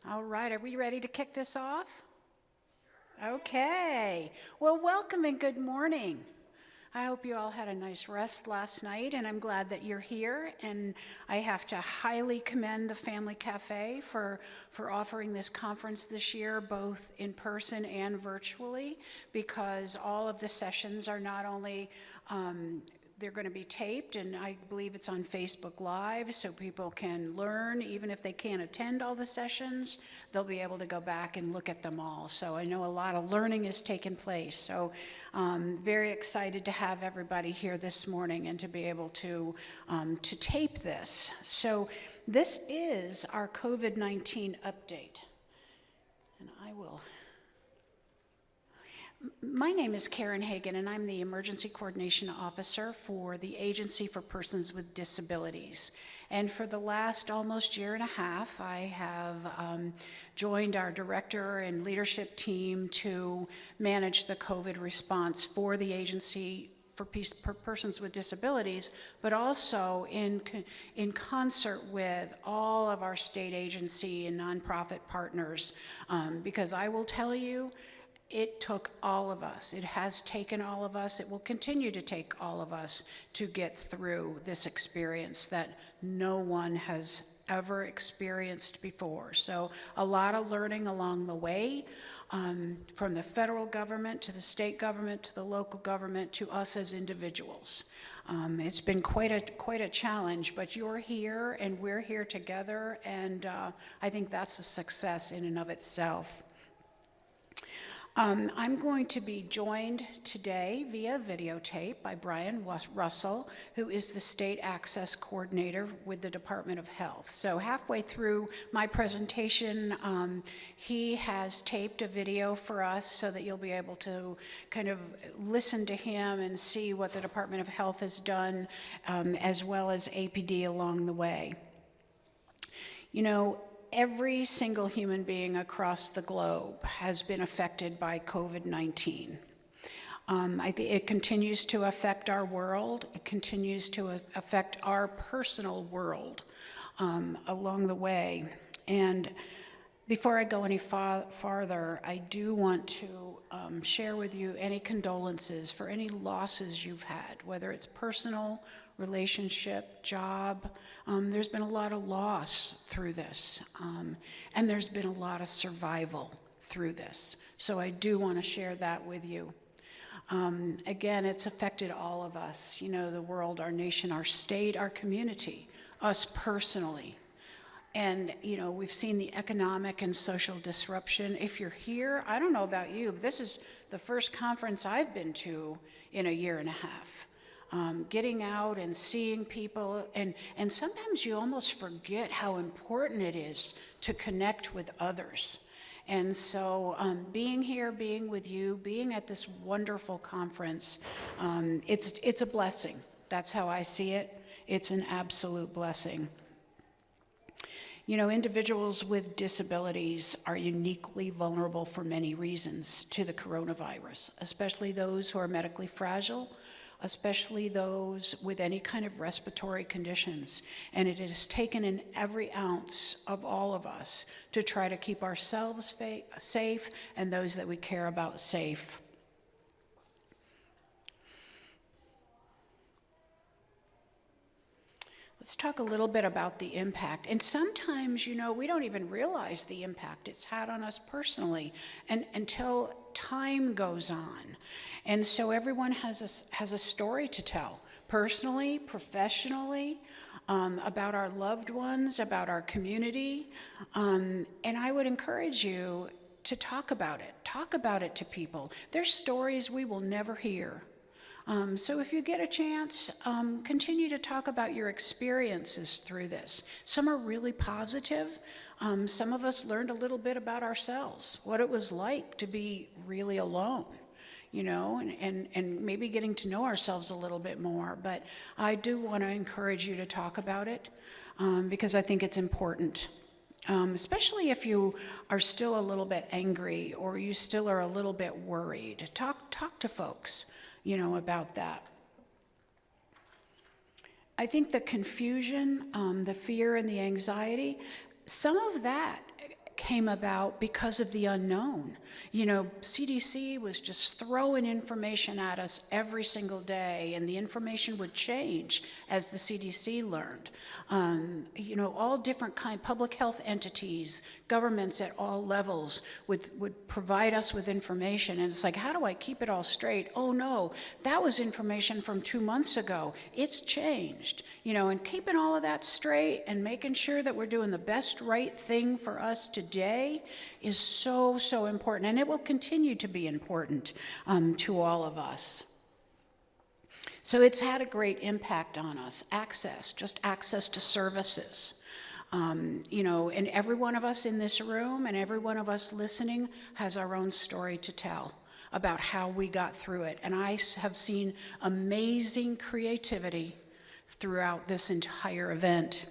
All right, are we ready to kick this off? Okay. Well, welcome and good morning. I hope you all had a nice rest last night, and I'm glad that you're here. And I have to highly commend the Family Cafe for offering this conference this year, both in person and virtually, because all of the sessions are not only they're going to be taped, and I believe it's on Facebook Live, so people can learn. Even if they can't attend all the sessions, they'll be able to go back and look at them all. So I know a lot of learning has taken place. So very excited to have everybody here this morning and to be able to tape this. So this is our COVID-19 update. And my name is Karen Hagan, and I'm the Emergency Coordination Officer for the Agency for Persons with Disabilities. And for the last almost year and a half, I have joined our director and leadership team to manage the COVID response for the Agency for Persons with Disabilities, but also in concert with all of our state agency and nonprofit partners, because I will tell you, it took all of us. It has taken all of us. It will continue to take all of us to get through this experience that no one has ever experienced before. So a lot of learning along the way, from the federal government to the state government to the local government to us as individuals. It's been quite a challenge, but you're here and we're here together, and I think that's a success in and of itself. I'm going to be joined today via videotape by Brian Russell, who is the State Access Coordinator with the Department of Health. So halfway through my presentation, he has taped a video for us so that you'll be able to kind of listen to him and see what the Department of Health has done, as well as APD along the way. You know, every single human being across the globe has been affected by COVID-19. I think it continues to affect our world. It continues to affect our personal world along the way. And before I go any farther, I do want to share with you any condolences for any losses you've had, whether it's personal, relationship, job. There's been a lot of loss through this, and there's been a lot of survival through this. So I do want to share that with you. Again, it's affected all of us, you know, the world, our nation, our state, our community, us personally. And, you know, we've seen the economic and social disruption. If you're here, I don't know about you, but this is the first conference I've been to in a year and a half. Getting out and seeing people, and sometimes you almost forget how important it is to connect with others. And so being here, being with you, being at this wonderful conference, it's a blessing. That's how I see it. It's an absolute blessing. You know, individuals with disabilities are uniquely vulnerable for many reasons to the coronavirus, especially those who are medically fragile, especially those with any kind of respiratory conditions. And it has taken in every ounce of all of us to try to keep ourselves safe and those that we care about safe. Let's talk a little bit about the impact. And sometimes, you know, we don't even realize the impact it's had on us personally until time goes on. And so everyone has a story to tell, personally, professionally, about our loved ones, about our community. And I would encourage you to talk about it. Talk about it to people. There's stories we will never hear. So if you get a chance, continue to talk about your experiences through this. Some are really positive. Some of us learned a little bit about ourselves, what it was like to be really alone, you know, and maybe getting to know ourselves a little bit more. But I do want to encourage you to talk about it because I think it's important. Especially if you are still a little bit angry or you still are a little bit worried. Talk to folks, you know, about that. I think the confusion, the fear and the anxiety, some of that came about because of the unknown. You know, CDC was just throwing information at us every single day, and the information would change as the CDC learned. You know, all different public health entities, governments at all levels would provide us with information, and it's like, how do I keep it all straight? Oh no, that was information from 2 months ago. It's changed. You know, and keeping all of that straight and making sure that we're doing the best right thing for us today is so, so important, and it will continue to be important to all of us. So it's had a great impact on us. Access, just access to services. You know, and every one of us in this room and every one of us listening has our own story to tell about how we got through it. And I have seen amazing creativity throughout this entire event.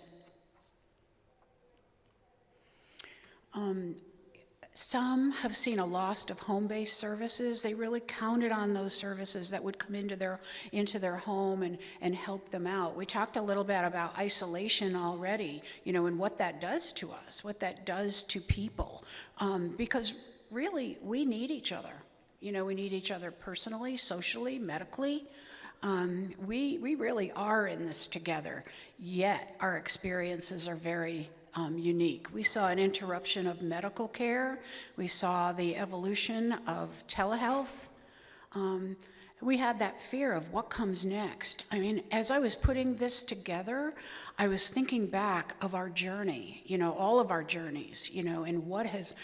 Some have seen a loss of home-based services. They really counted on those services that would come into their home and help them out. We talked a little bit about isolation already, you know, and what that does to us, what that does to people, because really we need each other. You know, we need each other personally, socially, medically. We really are in this together, yet our experiences are very unique. We saw an interruption of medical care. We saw the evolution of telehealth. We had that fear of what comes next. I mean, as I was putting this together, I was thinking back of our journey, you know, all of our journeys, you know, and what has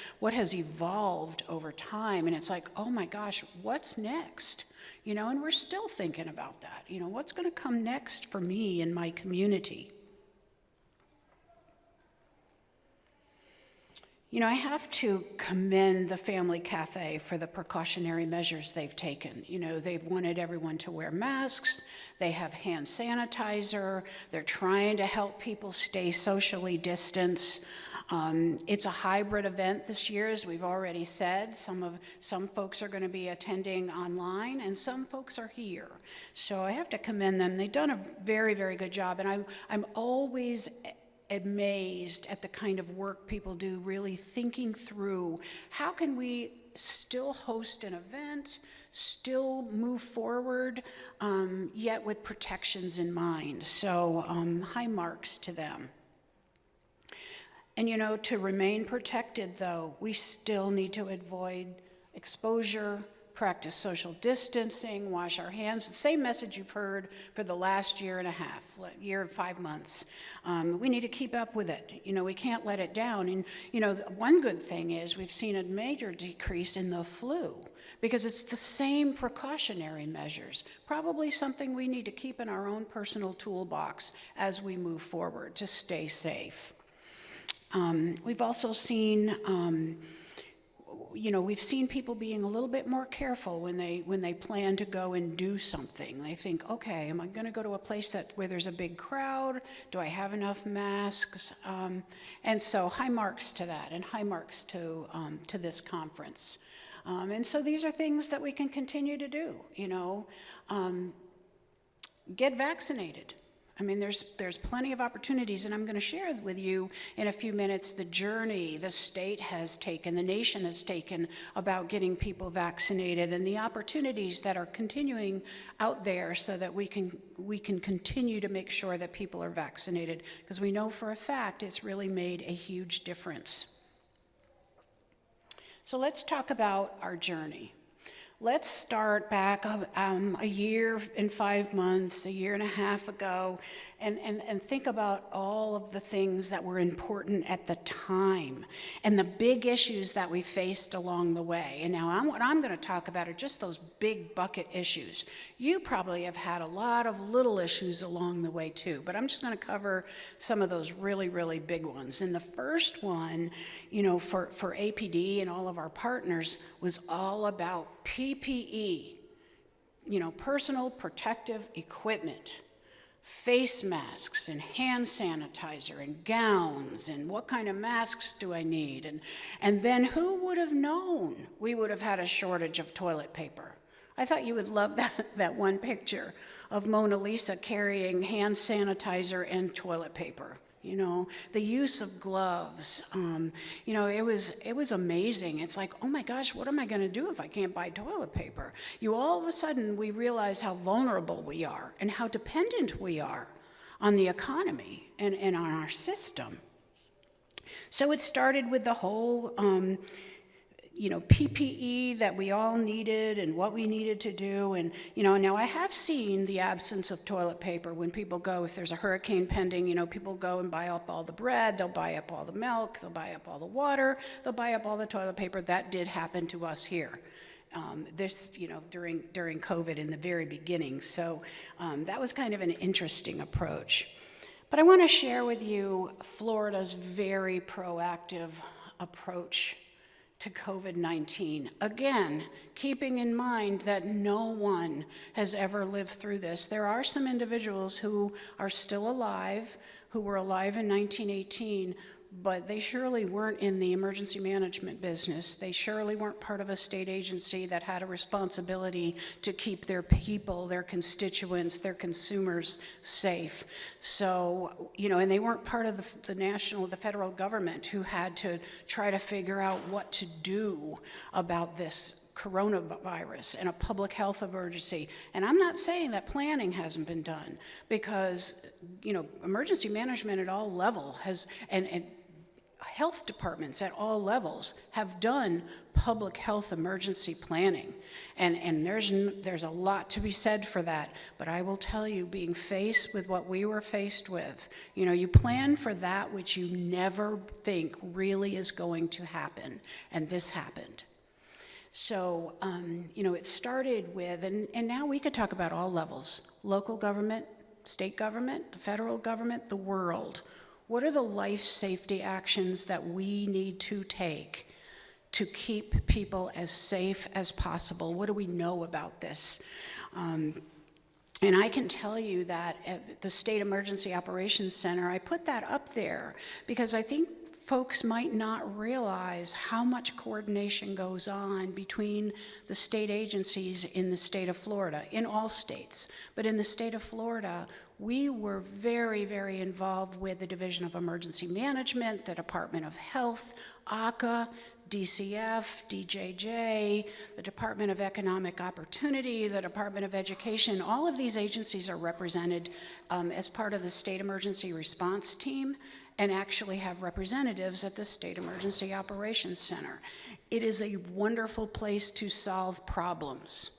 evolved over time. And it's like, oh my gosh, what's next? You know, and we're still thinking about that. You know, what's going to come next for me and my community? You know, I have to commend the Family Cafe for the precautionary measures they've taken. You know, they've wanted everyone to wear masks, they have hand sanitizer, they're trying to help people stay socially distanced. It's a hybrid event this year, as we've already said. Some folks are going to be attending online, and some folks are here. So I have to commend them. They've done a very, very good job, and I'm always amazed at the kind of work people do, really thinking through how can we still host an event, still move forward, yet with protections in mind. So high marks to them. And you know, to remain protected though, we still need to avoid exposure, practice social distancing, wash our hands, the same message you've heard for the last year and 5 months. We need to keep up with it. You know, we can't let it down. And, you know, one good thing is we've seen a major decrease in the flu because it's the same precautionary measures, probably something we need to keep in our own personal toolbox as we move forward to stay safe. We've also seen you know, we've seen people being a little bit more careful when they plan to go and do something. They think, okay, am I going to go to a place where there's a big crowd? Do I have enough masks? And so high marks to that, and high marks to this conference. And so these are things that we can continue to do. You know, get vaccinated. I mean, there's plenty of opportunities, and I'm going to share with you in a few minutes the journey the state has taken, the nation has taken about getting people vaccinated, and the opportunities that are continuing out there so that we can continue to make sure that people are vaccinated, because we know for a fact it's really made a huge difference. So let's talk about our journey. Let's start back a year and 5 months, a year and a half ago, and think about all of the things that were important at the time and the big issues that we faced along the way. And now what I'm going to talk about are just those big bucket issues. You probably have had a lot of little issues along the way too, but I'm just going to cover some of those really, really big ones. And the first one, you know, for APD and all of our partners was all about PPE, you know, personal protective equipment, face masks and hand sanitizer and gowns, and what kind of masks do I need? And then who would have known we would have had a shortage of toilet paper? I thought you would love that one picture of Mona Lisa carrying hand sanitizer and toilet paper. You know, the use of gloves, you know, it was amazing. It's like, oh my gosh, what am I going to do if I can't buy toilet paper? All of a sudden, we realize how vulnerable we are and how dependent we are on the economy and on our system. So it started with the whole, you know, PPE that we all needed and what we needed to do. And, you know, now I have seen the absence of toilet paper when people go, if there's a hurricane pending, you know, people go and buy up all the bread, they'll buy up all the milk, they'll buy up all the water, they'll buy up all the toilet paper. That did happen to us here. This, you know, during COVID in the very beginning. So that was kind of an interesting approach. But I want to share with you Florida's very proactive approach to COVID-19. Again, keeping in mind that no one has ever lived through this. There are some individuals who are still alive, who were alive in 1918, but they surely weren't in the emergency management business. They surely weren't part of a state agency that had a responsibility to keep their people, their constituents, their consumers safe. So, you know, and they weren't part of the federal government who had to try to figure out what to do about this coronavirus and a public health emergency. And I'm not saying that planning hasn't been done, because, you know, emergency management at all levels and health departments at all levels have done public health emergency planning. And there's a lot to be said for that. But I will tell you, being faced with what we were faced with, you know, you plan for that which you never think really is going to happen. And this happened. So, you know, it started with, and now we could talk about all levels: local government, state government, the federal government, the world. What are the life safety actions that we need to take to keep people as safe as possible? What do we know about this? And I can tell you that at the State Emergency Operations Center, I put that up there because I think folks might not realize how much coordination goes on between the state agencies in the state of Florida, in all states. But in the state of Florida, we were very, very involved with the Division of Emergency Management, the Department of Health, ACA, DCF, DJJ, the Department of Economic Opportunity, the Department of Education. All of these agencies are represented as part of the State Emergency Response Team and actually have representatives at the State Emergency Operations Center. It is a wonderful place to solve problems.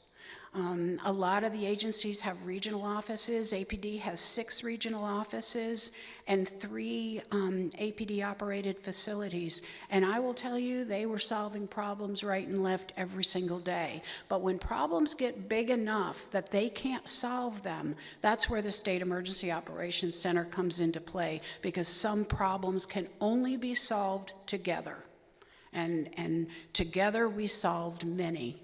A lot of the agencies have regional offices. APD has 6 regional offices and 3 APD-operated facilities. And I will tell you, they were solving problems right and left every single day. But when problems get big enough that they can't solve them, that's where the State Emergency Operations Center comes into play, because some problems can only be solved together. And together we solved many.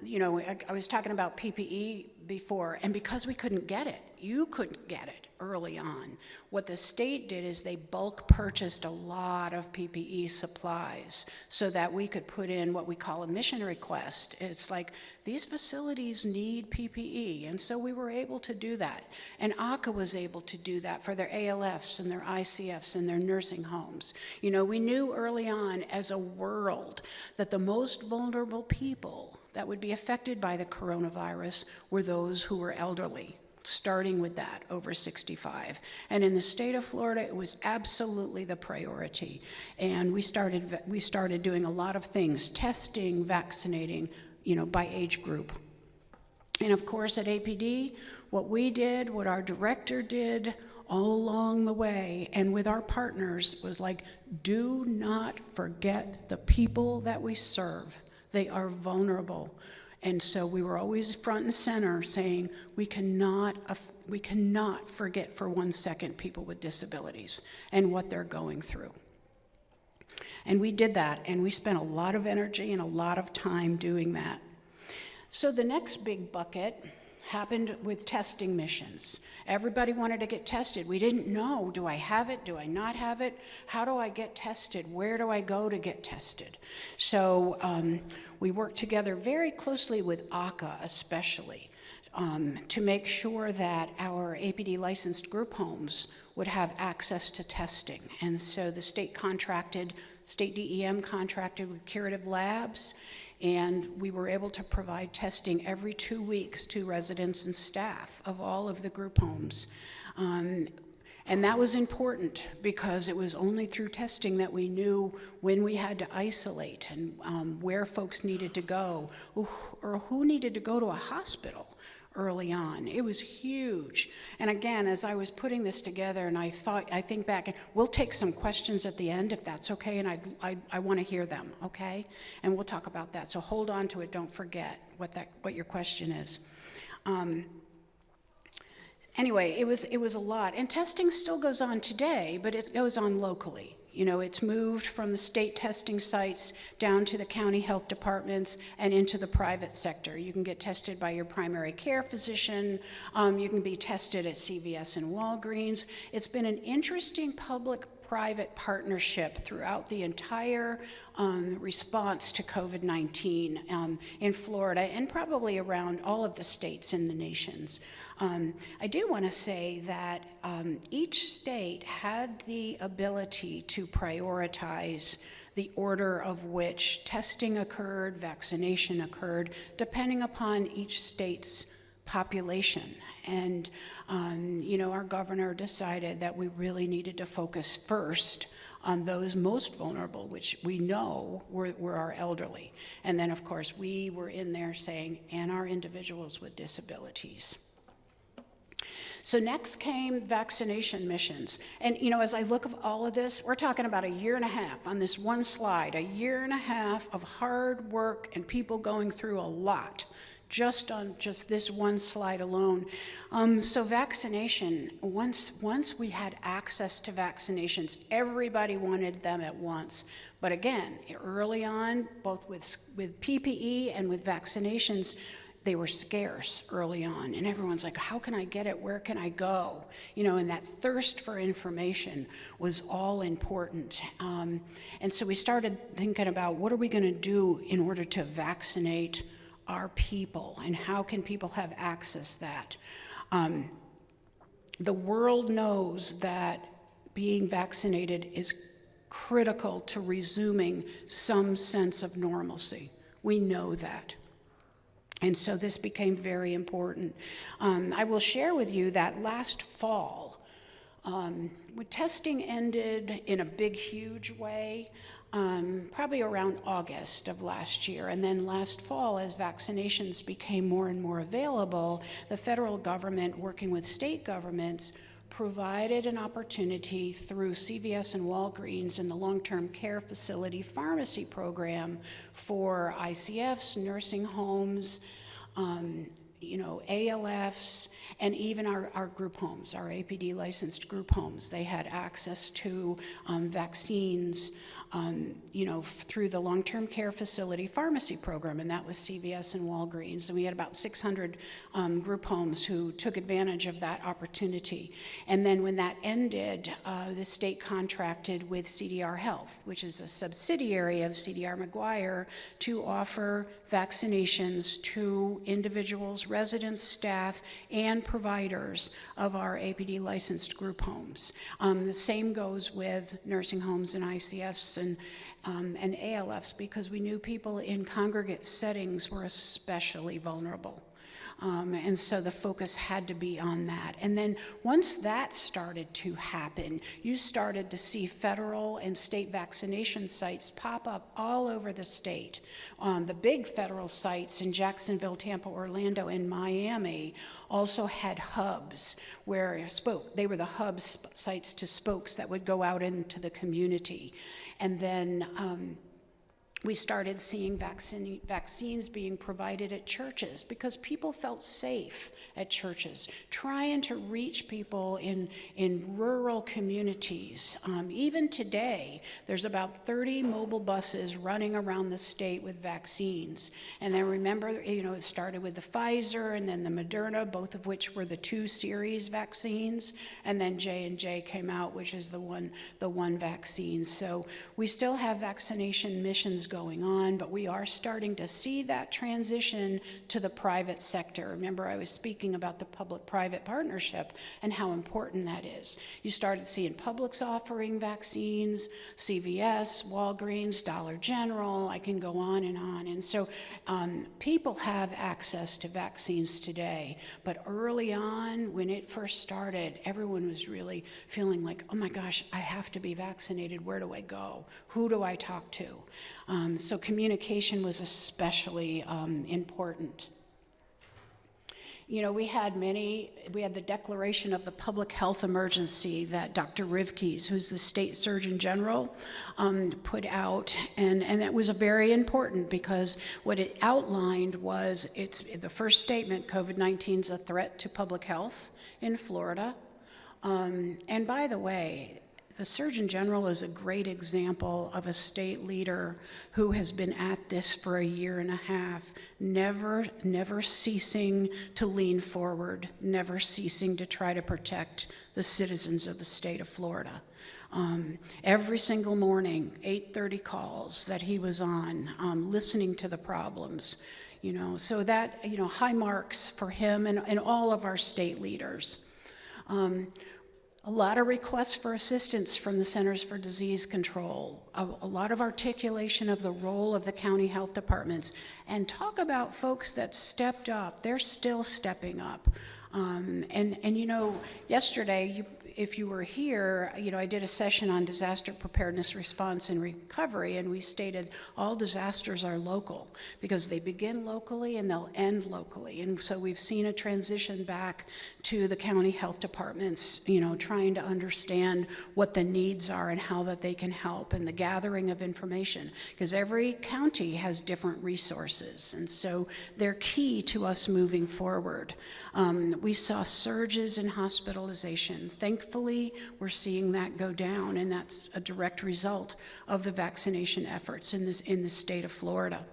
You know, I was talking about PPE before, and because we couldn't get it, you couldn't get it early on, what the state did is they bulk purchased a lot of PPE supplies so that we could put in what we call a mission request. It's like, these facilities need PPE, and so we were able to do that. And ACA was able to do that for their ALFs and their ICFs and their nursing homes. You know, we knew early on as a world that the most vulnerable people that would be affected by the coronavirus were those who were elderly, starting with that, over 65. And in the state of Florida, it was absolutely the priority. And we started doing a lot of things, testing, vaccinating, you know, by age group. And of course at APD, what we did, what our director did all along the way, and with our partners, was like, do not forget the people that we serve. They are vulnerable. And so we were always front and center saying, we cannot forget for 1 second people with disabilities and what they're going through. And we did that, and we spent a lot of energy and a lot of time doing that. So the next big bucket happened with testing missions. Everybody wanted to get tested. We didn't know, do I have it? Do I not have it? How do I get tested? Where do I go to get tested? So we worked together very closely with ACA especially. to make sure that our APD licensed group homes would have access to testing. And so the state DEM contracted with Curative Labs, and we were able to provide testing every 2 weeks to residents and staff of all of the group homes. And that was important because it was only through testing that we knew when we had to isolate and where folks needed to go or who needed to go to a hospital early on. It was huge. And again, as I was putting this together and I think back, and we'll take some questions at the end if that's okay, and I want to hear them, okay? And we'll talk about that. So hold on to it, don't forget what your question is. Anyway, it was a lot. And testing still goes on today, but it goes on locally. You know, it's moved from the state testing sites down to the county health departments and into the private sector. You can get tested by your primary care physician. You can be tested at CVS and Walgreens. It's been an interesting public-private partnership throughout the entire response to COVID-19 in Florida and probably around all of the states in the nations. I do want to say that each state had the ability to prioritize the order of which testing occurred, vaccination occurred, depending upon each state's population. And, you know, our governor decided that we really needed to focus first on those most vulnerable, which we know were our elderly. And then, of course, we were in there saying, and our individuals with disabilities. So next came vaccination missions. And, you know, as I look at all of this, we're talking about a year and a half on this one slide, a year and a half of hard work and people going through a lot just on this one slide alone. So vaccination, once we had access to vaccinations, everybody wanted them at once. But again, early on, both with PPE and with vaccinations, they were scarce early on, and everyone's like, how can I get it? Where can I go? You know, and that thirst for information was all important. And so we started thinking about what are we going to do in order to vaccinate our people, and how can people have access to that? The world knows that being vaccinated is critical to resuming some sense of normalcy. We know that. And so this became very important. I will share with you that last fall, when testing ended in a big, huge way, probably around August of last year. And then last fall, as vaccinations became more and more available, the federal government, working with state governments, provided an opportunity through CVS and Walgreens and the long-term care facility pharmacy program for ICFs, nursing homes, you know, ALFs, and even our group homes, our APD licensed group homes. They had access to vaccines, you know, through the long-term care facility pharmacy program, and that was CVS and Walgreens. And we had about 600 group homes who took advantage of that opportunity. And then when that ended, the state contracted with CDR Health, which is a subsidiary of CDR McGuire, to offer vaccinations to individuals, residents, staff, and providers of our APD licensed group homes. The same goes with nursing homes and ICFs and ALFs, because we knew people in congregate settings were especially vulnerable. And so the focus had to be on that. And then once that started to happen, you started to see federal and state vaccination sites pop up all over the state. The big federal sites in Jacksonville, Tampa, Orlando, and Miami also had hubs where they were the hub sites to spokes that would go out into the community. And then we started seeing vaccines being provided at churches because people felt safe at churches, trying to reach people in rural communities. Even today, there's about 30 mobile buses running around the state with vaccines. And then remember, you know, it started with the Pfizer and then the Moderna, both of which were the 2 series vaccines. And then J&J came out, which is the one vaccine. So we still have vaccination missions going on, but we are starting to see that transition to the private sector. Remember, I was speaking about the public-private partnership and how important that is. You started seeing Publix offering vaccines, CVS, Walgreens, Dollar General, I can go on. And so people have access to vaccines today, but early on, when it first started, everyone was really feeling like, oh my gosh, I have to be vaccinated. Where do I go? Who do I talk to? So communication was especially important. You know, we had the declaration of the public health emergency that Dr. Rivkes, who's the state surgeon general, put out, and that was very important because what it outlined was, the first statement, COVID-19 is a threat to public health in Florida. And by the way, the Surgeon General is a great example of a state leader who has been at this for a year and a half, never ceasing to lean forward, never ceasing to try to protect the citizens of the state of Florida. Every single morning, 8:30 calls that he was on, listening to the problems, you know, so that, you know, high marks for him and all of our state leaders. A lot of requests for assistance from the Centers for Disease Control, a lot of articulation of the role of the county health departments, and talk about folks that stepped up. They're still stepping up. And you know, yesterday, if you were here, you know, I did a session on disaster preparedness, response, and recovery, and we stated all disasters are local because they begin locally and they'll end locally. And so we've seen a transition back to the county health departments, you know, trying to understand what the needs are and how that they can help, and the gathering of information, because every county has different resources, and so they're key to us moving forward. We saw surges in hospitalization. Thankfully, we're seeing that go down, and that's a direct result of the vaccination efforts in the state of Florida.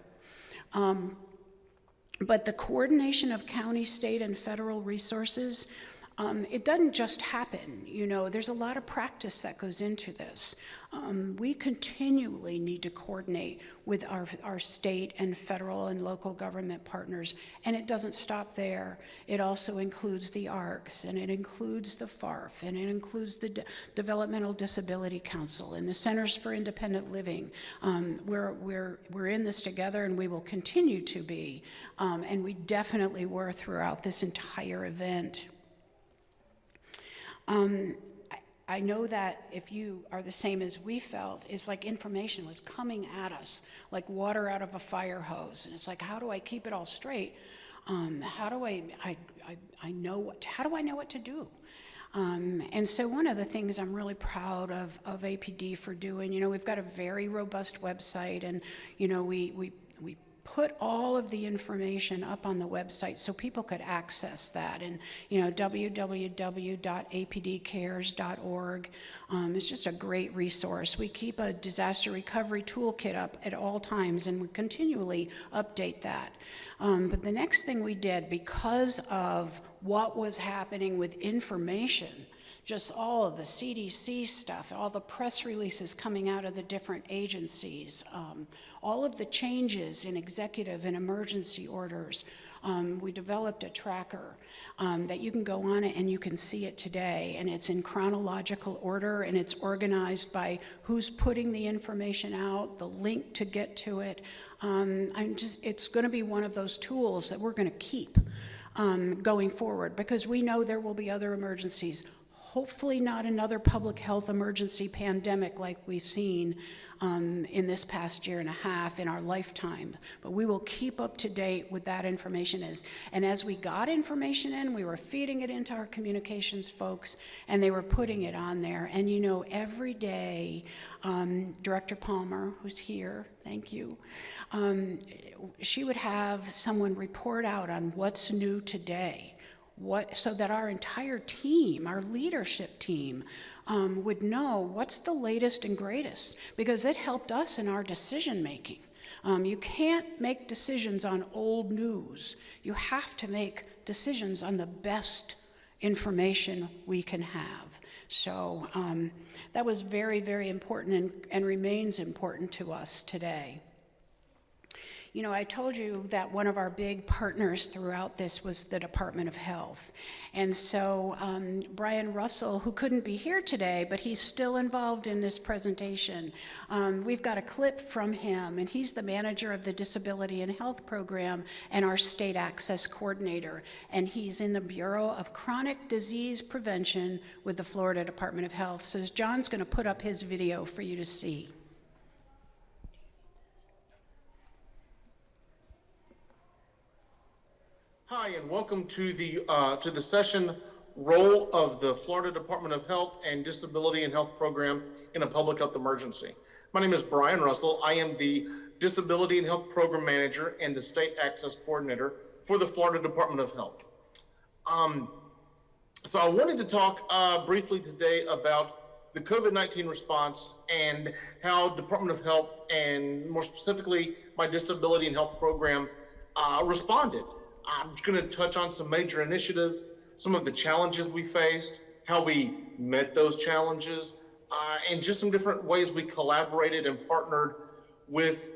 But the coordination of county, state, and federal resources, it doesn't just happen. You know, there's a lot of practice that goes into this. We continually need to coordinate with our state and federal and local government partners, and it doesn't stop there. It also includes the ARCs, and it includes the FARF, and it includes the Developmental Disability Council and the Centers for Independent Living. We're in this together, and we will continue to be, and we definitely were throughout this entire event. I know that if you are the same as we felt, it's like information was coming at us like water out of a fire hose, and it's like, how do I keep it all straight? How do I know what to do? And so one of the things I'm really proud of APD for doing, you know, we've got a very robust website, and you know, we put all of the information up on the website so people could access that. And you know, www.apdcares.org is just a great resource. We keep a disaster recovery toolkit up at all times, and we continually update that. But the next thing we did, because of what was happening with information, just all of the CDC stuff, all the press releases coming out of the different agencies, all of the changes in executive and emergency orders. We developed a tracker that you can go on it and you can see it today, and it's in chronological order, and it's organized by who's putting the information out, the link to get to it. It's going to be one of those tools that we're going to keep going forward, because we know there will be other emergencies. Hopefully not another public health emergency pandemic like we've seen in this past year and a half in our lifetime. But we will keep up to date with that information. And as we got information in, we were feeding it into our communications folks, and they were putting it on there. And you know, every day, Director Palmer, who's here, thank you, she would have someone report out on what's new today. So that our entire team, our leadership team, would know what's the latest and greatest, because it helped us in our decision making. You can't make decisions on old news. You have to make decisions on the best information we can have. So that was very, very important and remains important to us today. You know, I told you that one of our big partners throughout this was the Department of Health. And so Brian Russell, who couldn't be here today, but he's still involved in this presentation. We've got a clip from him, and he's the manager of the Disability and Health Program and our state access coordinator. And he's in the Bureau of Chronic Disease Prevention with the Florida Department of Health. So John's going to put up his video for you to see. Hi, and welcome to the session, Role of the Florida Department of Health and Disability and Health Program in a Public Health Emergency. My name is Brian Russell. I am the Disability and Health Program Manager and the State Access Coordinator for the Florida Department of Health. So I wanted to talk briefly today about the COVID-19 response and how Department of Health, and more specifically my Disability and Health Program, responded. I'm just going to touch on some major initiatives, some of the challenges we faced, how we met those challenges, and just some different ways we collaborated and partnered with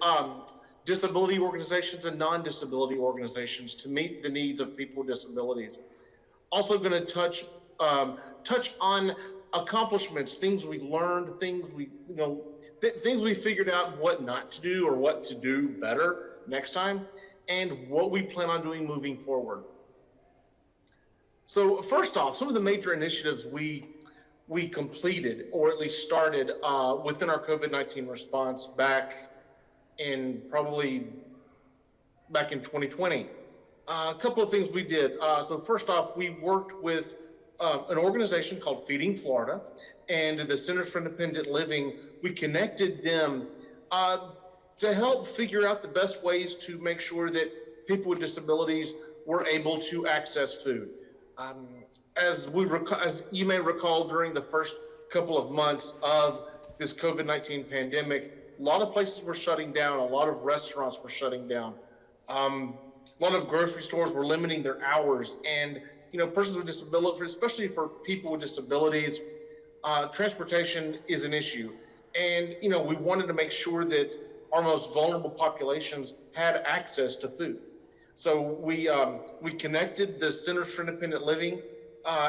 disability organizations and non-disability organizations to meet the needs of people with disabilities. Also going to touch on accomplishments, things we learned, things we things we figured out what not to do or what to do better next time, and what we plan on doing moving forward. So first off, some of the major initiatives we completed, or at least started within our COVID-19 response back in 2020. A couple of things we did. So first off, we worked with an organization called Feeding Florida and the Centers for Independent Living. We connected them to help figure out the best ways to make sure that people with disabilities were able to access food. As you may recall, during the first couple of months of this COVID-19 pandemic, a lot of places were shutting down, a lot of restaurants were shutting down, a lot of grocery stores were limiting their hours, and persons with disabilities, especially for people with disabilities, transportation is an issue. And we wanted to make sure that our most vulnerable populations had access to food. So we connected the Centers for Independent Living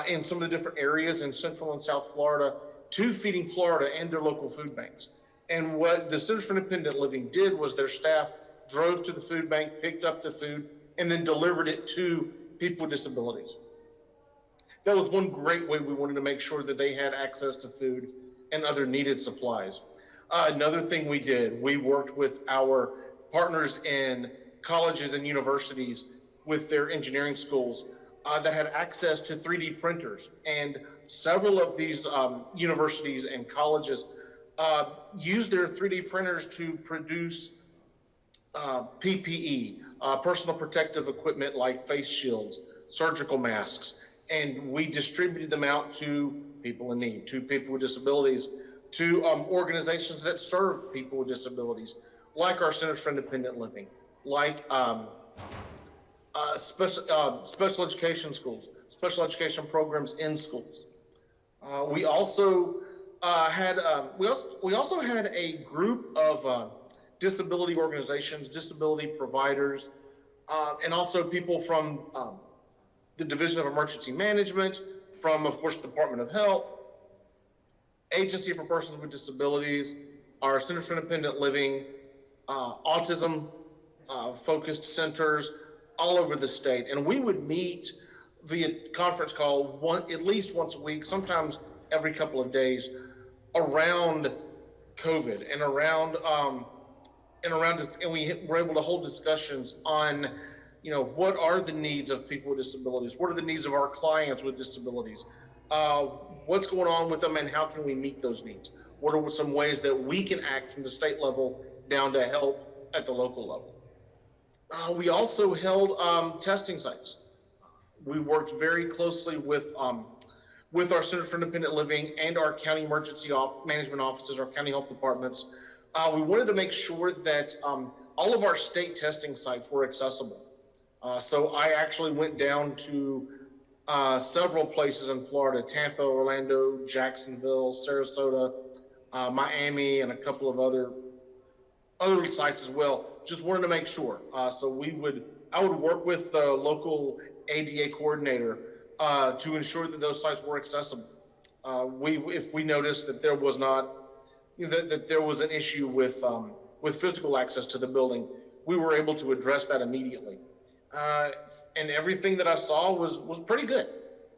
in some of the different areas in Central and South Florida to Feeding Florida and their local food banks. And what the Centers for Independent Living did was their staff drove to the food bank, picked up the food, and then delivered it to people with disabilities. That was one great way we wanted to make sure that they had access to food and other needed supplies. Another thing we did, we worked with our partners in colleges and universities with their engineering schools that had access to 3D printers. And several of these universities and colleges used their 3D printers to produce PPE, personal protective equipment like face shields, surgical masks, and we distributed them out to people in need, to people with disabilities, to organizations that serve people with disabilities, like our Centers for Independent Living, like special education schools, special education programs in schools. We also had a group of disability organizations, disability providers, and also people from the Division of Emergency Management, from, of course, Department of Health, Agency for Persons with Disabilities, our Centers for Independent Living, autism focused centers all over the state. And we would meet via conference call at least once a week, sometimes every couple of days, around COVID and and we were able to hold discussions on what are the needs of people with disabilities? What are the needs of our clients with disabilities? What's going on with them, and how can we meet those needs? What are some ways that we can act from the state level down to help at the local level? We also held testing sites. We worked very closely with our Center for Independent Living and our county emergency management offices, our county health departments. We wanted to make sure that all of our state testing sites were accessible. So I actually went down to several places in Florida: Tampa, Orlando, Jacksonville, Sarasota, Miami, and a couple of other other sites as well. Just wanted to make sure. So I would work with the local ADA coordinator to ensure that those sites were accessible. If we noticed that there was not, that there was an issue with physical access to the building, we were able to address that immediately. And everything that I saw was pretty good.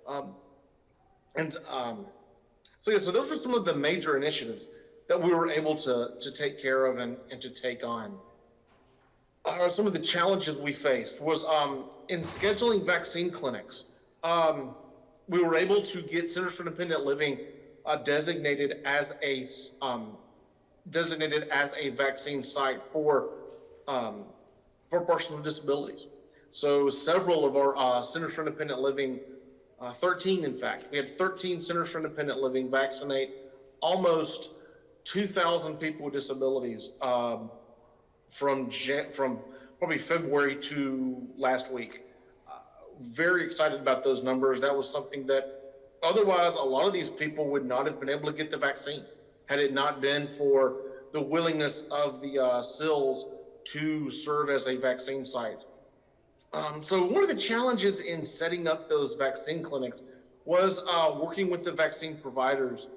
Um, and So yeah, so those are some of the major initiatives that we were able to take care of and to take on. Some of the challenges we faced was in scheduling vaccine clinics. We were able to get Centers for Independent Living designated as a vaccine site for persons with disabilities. So several of our Centers for Independent Living, 13 in fact, we had 13 Centers for Independent Living vaccinate almost 2,000 people with disabilities from probably February to last week. Very excited about those numbers. That was something that otherwise a lot of these people would not have been able to get the vaccine had it not been for the willingness of the CILs to serve as a vaccine site. So one of the challenges in setting up those vaccine clinics was working with the vaccine providers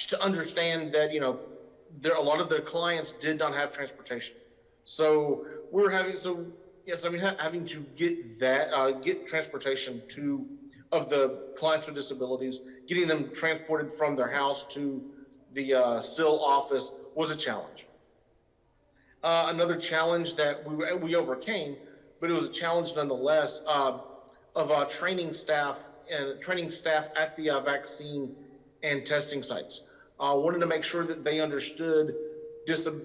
to understand that, a lot of their clients did not have transportation. So having to get transportation of the clients with disabilities, getting them transported from their house to the CIL office was a challenge. Another challenge that we overcame, but it was a challenge nonetheless, of training staff at the vaccine and testing sites. Wanted to make sure that they understood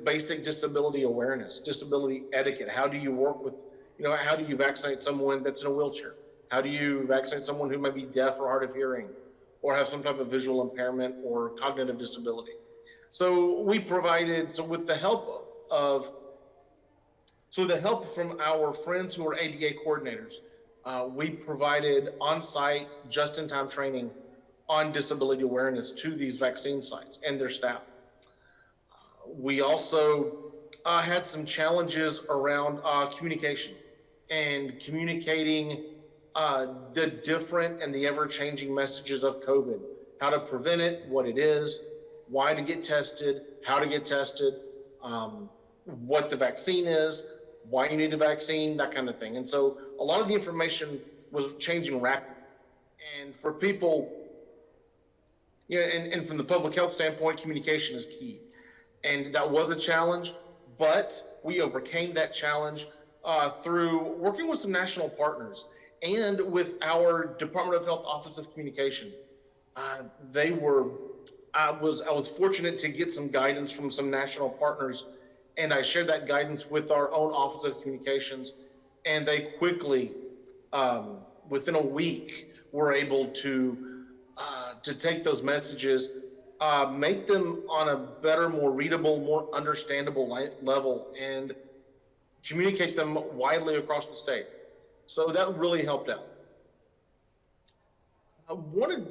basic disability awareness, disability etiquette. How do you work with, how do you vaccinate someone that's in a wheelchair? How do you vaccinate someone who might be deaf or hard of hearing or have some type of visual impairment or cognitive disability? So with the help from our friends who are ADA coordinators, we provided on-site, just-in-time training on disability awareness to these vaccine sites and their staff. We also had some challenges around communication and communicating the different and the ever-changing messages of COVID, how to prevent it, what it is, why to get tested, how to get tested, what the vaccine is, why you need a vaccine, that kind of thing. And so a lot of the information was changing rapidly. And for people, and from the public health standpoint, communication is key. And that was a challenge, but we overcame that challenge through working with some national partners and with our Department of Health Office of Communication. I was fortunate to get some guidance from some national partners, and I shared that guidance with our own Office of Communications, and they quickly, within a week, were able to take those messages, make them on a better, more readable, more understandable level, and communicate them widely across the state. So that really helped out. I want to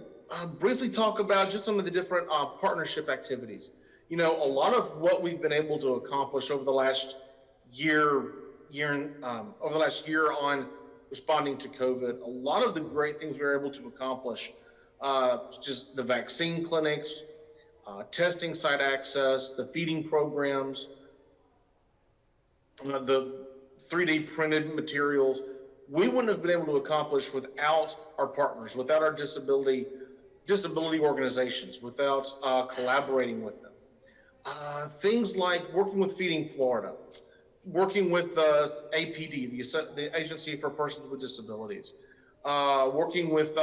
briefly talk about just some of the different partnership activities. A lot of what we've been able to accomplish over the last year on responding to COVID, a lot of the great things we were able to accomplish, just the vaccine clinics, testing site access, the feeding programs, the 3D printed materials, we wouldn't have been able to accomplish without our partners, without our disability organizations, without collaborating with them. Things like working with Feeding Florida, working with APD, the Agency for Persons with Disabilities, working with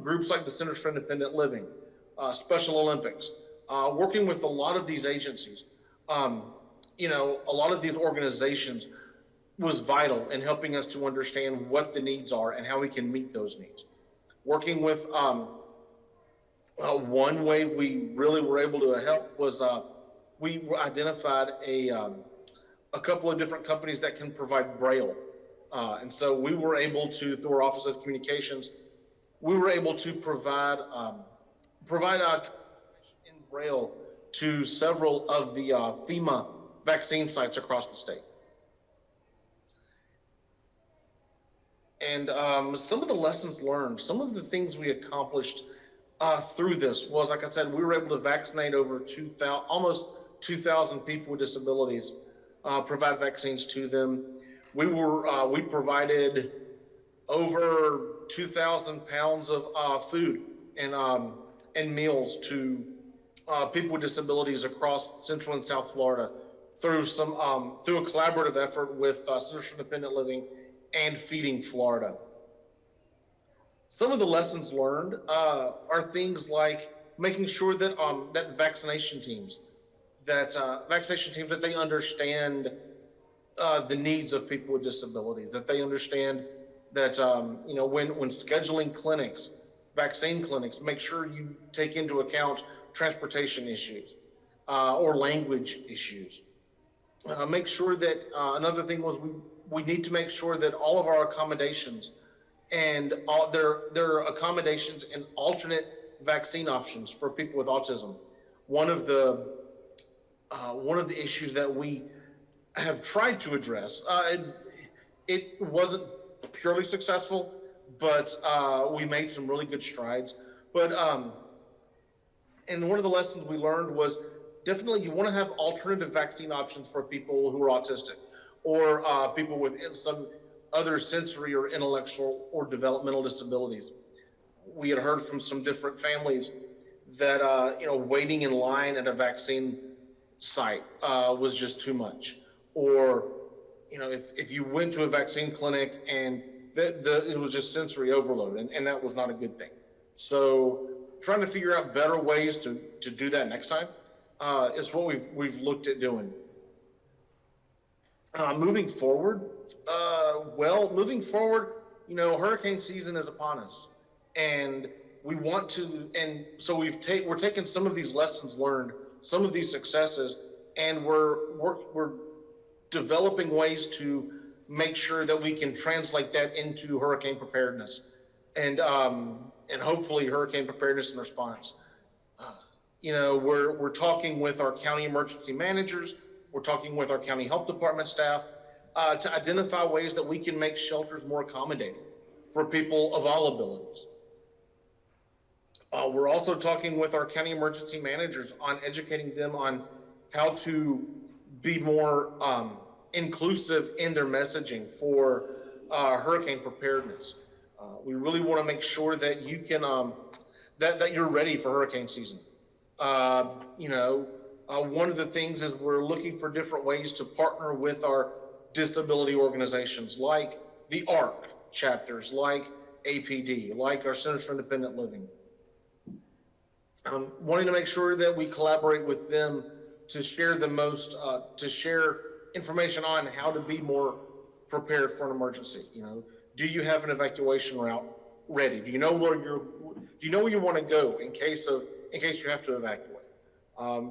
groups like the Centers for Independent Living, Special Olympics, working with a lot of these agencies. A lot of these organizations was vital in helping us to understand what the needs are and how we can meet those needs. Working with one way we really were able to help was we identified a couple of different companies that can provide Braille. And so we were able to, through our Office of Communications, we were able to provide in Braille to several of the FEMA vaccine sites across the state. And some of the lessons learned, some of the things we accomplished through this was, like I said, we were able to vaccinate over 2,000, almost 2,000 people with disabilities, provide vaccines to them. We provided over 2,000 pounds of food and meals to people with disabilities across Central and South Florida through through a collaborative effort with Centers for Independent Living and Feeding Florida. Some of the lessons learned are things like making sure that that vaccination teams that they understand the needs of people with disabilities, that they understand that when scheduling clinics, vaccine clinics, make sure you take into account transportation issues or language issues. Make sure that another thing was we need to make sure that all of our accommodations and there are accommodations and alternate vaccine options for people with autism. One of the issues that we have tried to address, it wasn't purely successful, but we made some really good strides. But and one of the lessons we learned was definitely you want to have alternative vaccine options for people who are autistic or people with some other sensory or intellectual or developmental disabilities. We had heard from some different families that waiting in line at a vaccine site was just too much, or if you went to a vaccine clinic and it was just sensory overload, and that was not a good thing. So trying to figure out better ways to do that next time is what we've looked at doing. Moving forward, hurricane season is upon us, and we want to, and so we're taking some of these lessons learned, some of these successes, and we're developing ways to make sure that we can translate that into hurricane preparedness, and hopefully hurricane preparedness and response. We're talking with our county emergency managers. We're talking with our county health department staff to identify ways that we can make shelters more accommodating for people of all abilities. We're also talking with our county emergency managers on educating them on how to be more inclusive in their messaging for hurricane preparedness. We really want to make sure that you can that you're ready for hurricane season. One of the things is we're looking for different ways to partner with our disability organizations, like the ARC chapters, like APD, like our Centers for Independent Living. Wanting to make sure that we collaborate with them to share to share information on how to be more prepared for an emergency. Do you have an evacuation route ready? Do you know where you want to go in case you have to evacuate?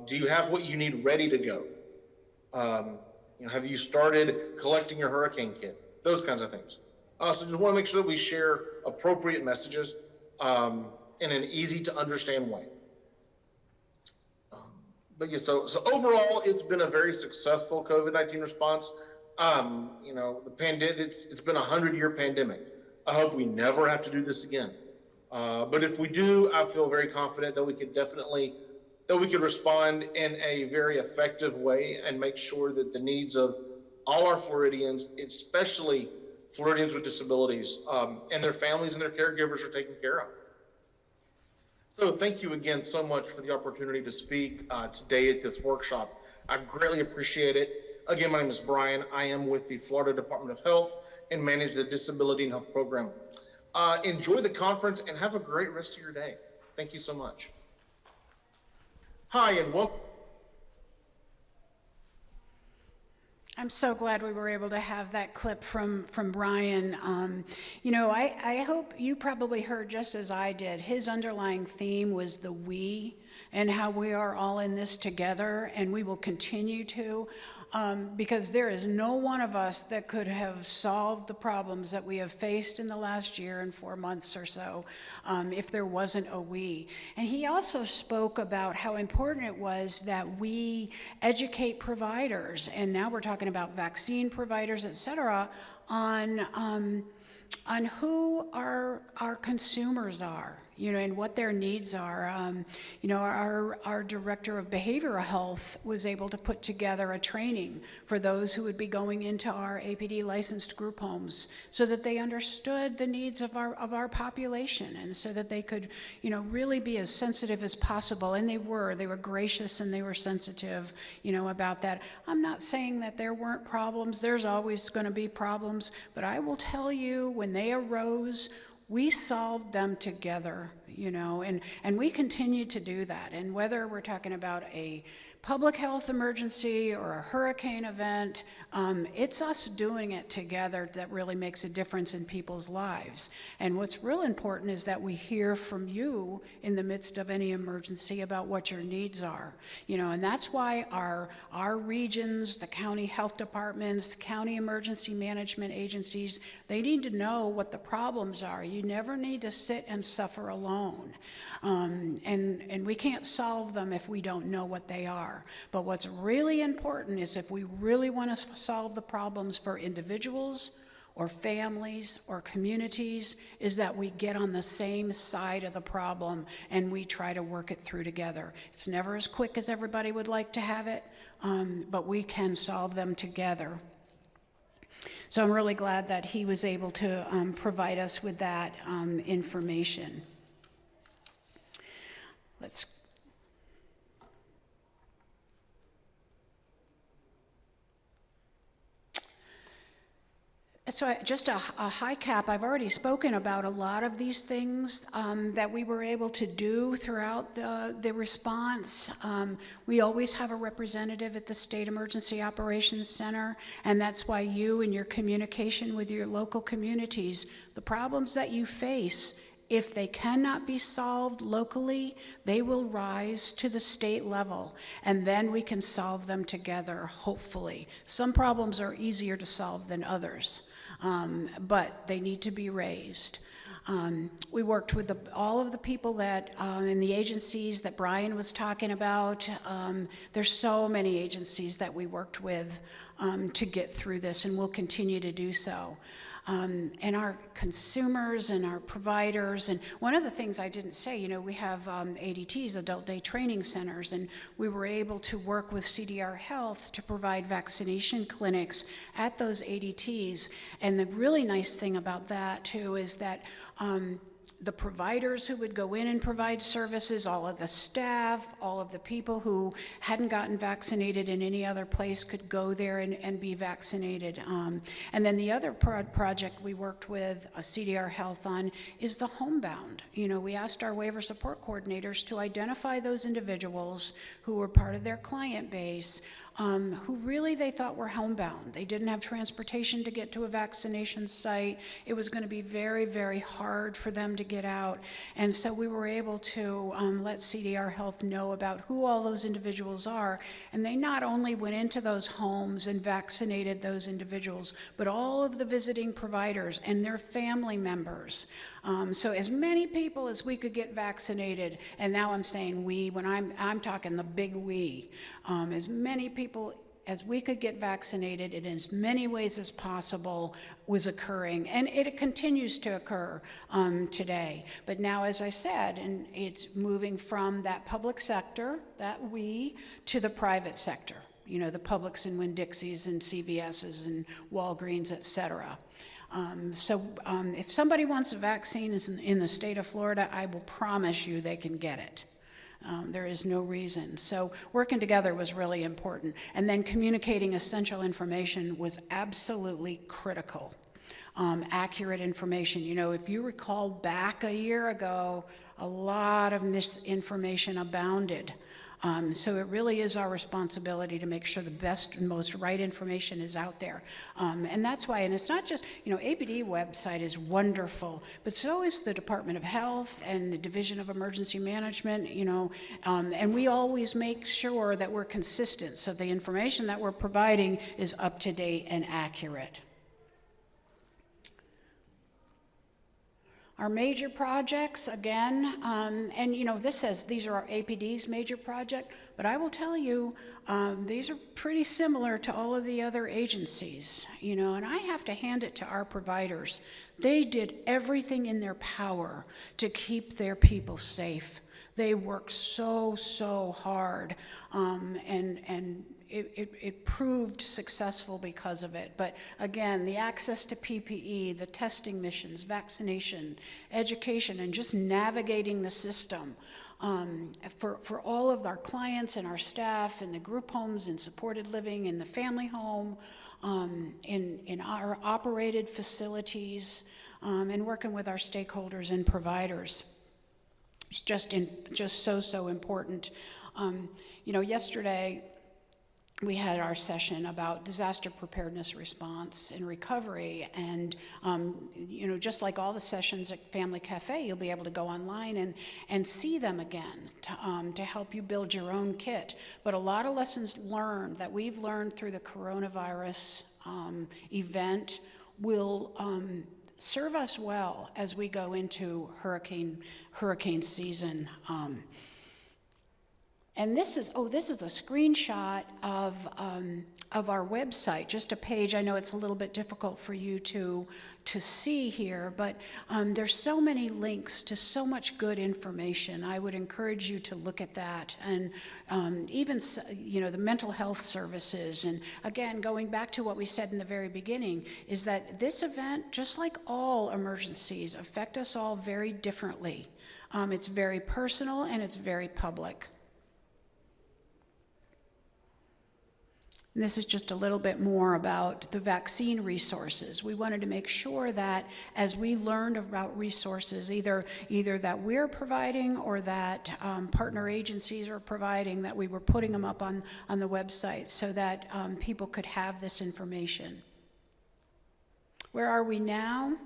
Do you have what you need ready to go? Have you started collecting your hurricane kit? Those kinds of things. So just want to make sure that we share appropriate messages in an easy to understand way. But yeah, so overall, it's been a very successful COVID-19 response. The pandemic, it's been a 100-year pandemic. I hope we never have to do this again. But if we do, I feel very confident that we could respond in a very effective way and make sure that the needs of all our Floridians, especially Floridians with disabilities, and their families and their caregivers are taken care of. So thank you again so much for the opportunity to speak today at this workshop. I greatly appreciate it. Again, my name is Brian. I am with the Florida Department of Health and manage the Disability and Health Program. Enjoy the conference and have a great rest of your day. Thank you so much. Hi, and welcome. I'm so glad we were able to have that clip from Brian. I hope you probably heard just as I did. His underlying theme was the we. and how we are all in this together, and we will continue to, because there is no one of us that could have solved the problems that we have faced in the last year and 4 months or so if there wasn't a we. And he also spoke about how important it was that we educate providers, and now we're talking about vaccine providers, et cetera, on who our consumers are, and what their needs are. Our director of behavioral health was able to put together a training for those who would be going into our APD licensed group homes so that they understood the needs of our population, and so that they could, really be as sensitive as possible. And they were gracious, and they were sensitive, about that. I'm not saying that there weren't problems. There's always going to be problems, but I will tell you, when they arose, we solved them together, and we continue to do that. And whether we're talking about a public health emergency or a hurricane event, it's us doing it together that really makes a difference in people's lives. And what's real important is that we hear from you in the midst of any emergency about what your needs are, and that's why our regions, the county health departments, the county emergency management agencies, they need to know what the problems are. You never need to sit and suffer alone. And we can't solve them if we don't know what they are. But what's really important is, if we really want to solve the problems for individuals or families or communities, is that we get on the same side of the problem and we try to work it through together. It's never as quick as everybody would like to have it, but we can solve them together. So I'm really glad that he was able to provide us with that information. So just a high cap, I've already spoken about a lot of these things that we were able to do throughout the response. We always have a representative at the State Emergency Operations Center, and that's why you, in your communication with your local communities, the problems that you face, if they cannot be solved locally, they will rise to the state level, and then we can solve them together, hopefully. Some problems are easier to solve than others, but they need to be raised. We worked with all of the people that in the agencies that Brian was talking about. There's so many agencies that we worked with to get through this, and we'll continue to do so. And our consumers and our providers. And one of the things I didn't say, we have ADTs, Adult Day Training Centers, and we were able to work with CDR Health to provide vaccination clinics at those ADTs. And the really nice thing about that, too, is that the providers who would go in and provide services, all of the staff, all of the people who hadn't gotten vaccinated in any other place could go there and be vaccinated. And then the other project we worked with CDR Health on is the homebound. We asked our waiver support coordinators to identify those individuals who were part of their client base, who really they thought were homebound. They didn't have transportation to get to a vaccination site. It was going to be very, very hard for them to get out. And so we were able to let CDR Health know about who all those individuals are. And they not only went into those homes and vaccinated those individuals, but all of the visiting providers and their family members. So as many people as we could get vaccinated, and now I'm saying we, when I'm talking the big we, as many people as we could get vaccinated in as many ways as possible was occurring, and it continues to occur today. But now, as I said, and it's moving from that public sector, that we, to the private sector, the Publix and Winn-Dixies and CVS's and Walgreens, et cetera. If somebody wants a vaccine in the state of Florida, I will promise you they can get it. There is no reason. So working together was really important. And then communicating essential information was absolutely critical. Accurate information. If you recall back a year ago, a lot of misinformation abounded. So it really is our responsibility to make sure the best and most right information is out there. And that's why, and it's not just, ABD website is wonderful, but so is the Department of Health and the Division of Emergency Management, and we always make sure that we're consistent so the information that we're providing is up to date and accurate. Our major projects, again, and this says these are our APD's major project, but I will tell you, these are pretty similar to all of the other agencies, and I have to hand it to our providers. They did everything in their power to keep their people safe. They worked so hard, and it proved successful because of it. But again, the access to PPE, the testing missions, vaccination, education, and just navigating the system for all of our clients and our staff in the group homes, in supported living, in the family home, in our operated facilities, and working with our stakeholders and providers. It's just so important. Yesterday, we had our session about disaster preparedness response and recovery, and just like all the sessions at Family Cafe, you'll be able to go online and see them again to help you build your own kit. But a lot of lessons learned that we've learned through the coronavirus event will serve us well as we go into hurricane season. And this is a screenshot of our website, just a page. I know it's a little bit difficult for you to see here, but there's so many links to so much good information. I would encourage you to look at that, and even the mental health services. And again, going back to what we said in the very beginning, is that this event, just like all emergencies, affect us all very differently. It's very personal and it's very public. And this is just a little bit more about the vaccine resources. We wanted to make sure that as we learned about resources, either that we're providing or that partner agencies are providing, that we were putting them up on the website so that people could have this information. Where are we now?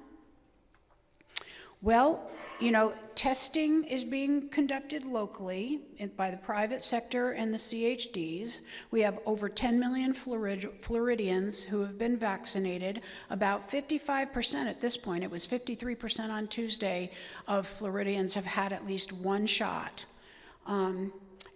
Well, testing is being conducted locally by the private sector and the CHDs. We have over 10 million Floridians who have been vaccinated. About 55% at this point, it was 53% on Tuesday, of Floridians have had at least one shot.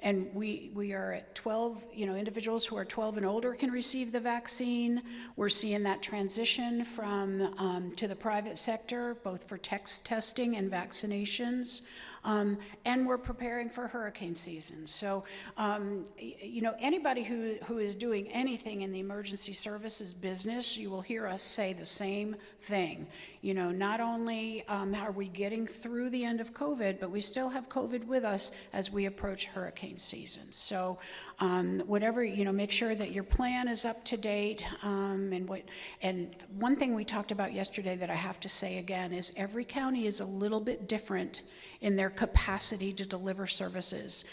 And we are at 12, individuals who are 12 and older can receive the vaccine. We're seeing that transition from to the private sector, both for testing and vaccinations. And we're preparing for hurricane season. So, anybody who is doing anything in the emergency services business, you will hear us say the same thing. Not only are we getting through the end of COVID, but we still have COVID with us as we approach hurricane season. So, make sure that your plan is up to date. And one thing we talked about yesterday that I have to say again is every county is a little bit different in their capacity to deliver services,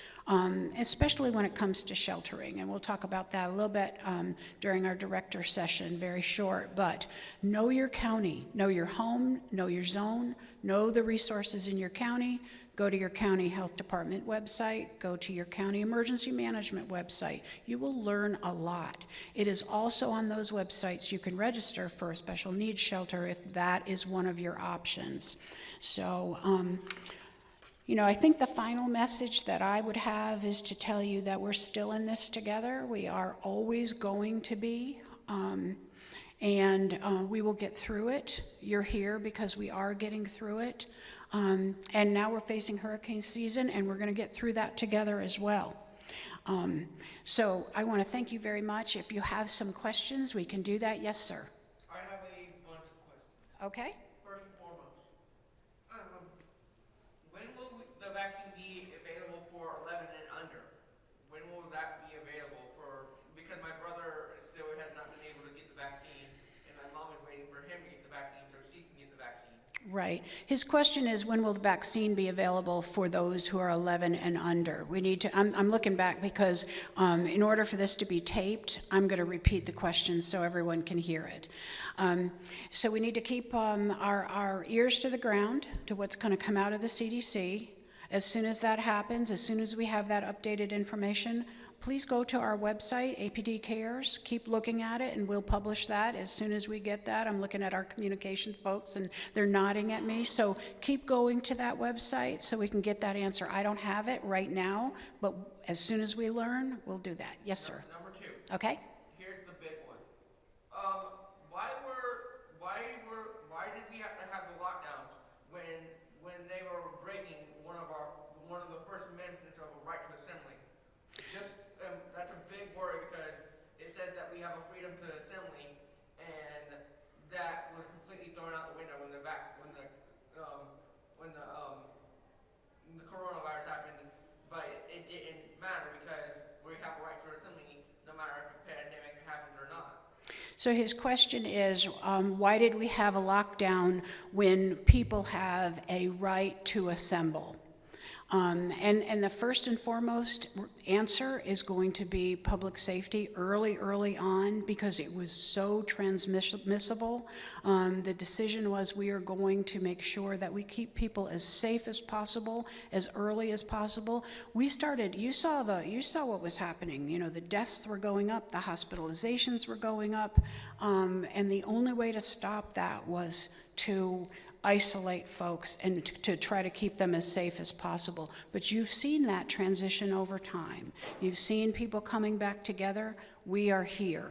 especially when it comes to sheltering. And we'll talk about that a little bit during our director session, very short. But know your county, know your home, know your zone, know the resources in your county. Go to your county health department website, go to your county emergency management website. You will learn a lot. It is also on those websites you can register for a special needs shelter if that is one of your options. So, I think the final message that I would have is to tell you that we're still in this together. We are always going to be, and we will get through it. You're here because we are getting through it. And now we're facing hurricane season, and we're going to get through that together as well. So I want to thank you very much. If you have some questions, we can do that. Yes, sir. I have a bunch of questions. Okay. First and foremost, when will the vaccine be available for 11 and under? When will that be available because my brother still has not been able to get the vaccine, and my mom is waiting for him to get the vaccine so she can get the vaccine. Right. His question is, when will the vaccine be available for those who are 11 and under? We need to, I'm looking back because in order for this to be taped, I'm going to repeat the question so everyone can hear it. So we need to keep our ears to the ground to what's going to come out of the CDC. As soon as that happens, as soon as we have that updated information, please go to our website, APD Cares, keep looking at it, and we'll publish that as soon as we get that. I'm looking at our communication folks, and they're nodding at me. So keep going to that website so we can get that answer. I don't have it right now, but as soon as we learn, we'll do that. Yes, sir. Number two. Okay. Here's the big one. Why did we have to have the lockdowns when they were breaking one of the first amendments of a right to assembly? That's a big worry because it says that we have a freedom to assembly, and that was completely thrown out the window when the coronavirus happened. But it didn't matter because we have a right to assembly no matter if the pandemic happens or not. So his question is, why did we have a lockdown when people have a right to assemble? And the first and foremost answer is going to be public safety early on, because it was so transmissible. The decision was we are going to make sure that we keep people as safe as possible, as early as possible. We started, you saw what was happening. You know, the deaths were going up, the hospitalizations were going up, and the only way to stop that was to isolate folks and to try to keep them as safe as possible. But you've seen that transition over time. You've seen people coming back together. We are here.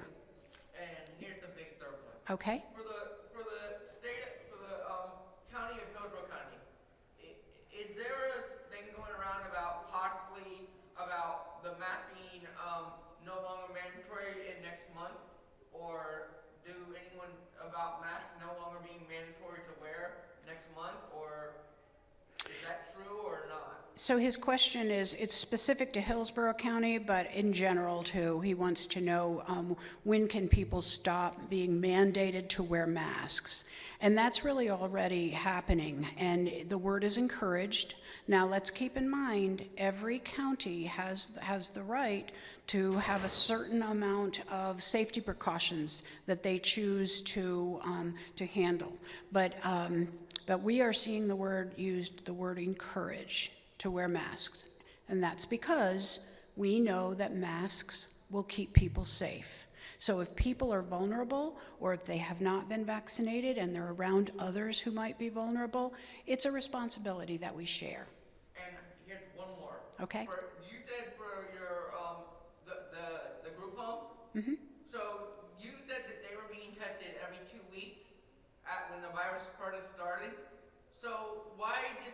And here's the big third one. Okay? For the county of Hillsborough County, is there a thing going around about possibly about the mask being no longer mandatory in next month? Or do anyone about masks no longer being mandatory to wear next month, or is that true or not? So his question is, it's specific to Hillsborough County, but in general too. He wants to know when can people stop being mandated to wear masks? And that's really already happening, and the word is encouraged. Now let's keep in mind, every county has the right to have a certain amount of safety precautions that they choose to handle. But we are seeing the word used, the word encourage, to wear masks. And that's because we know that masks will keep people safe. So if people are vulnerable, or if they have not been vaccinated and they're around others who might be vulnerable, it's a responsibility that we share. And here's one more. Okay. You said for your the group home. Mm-hmm. So you said that they were being tested every 2 weeks when the virus started. So why did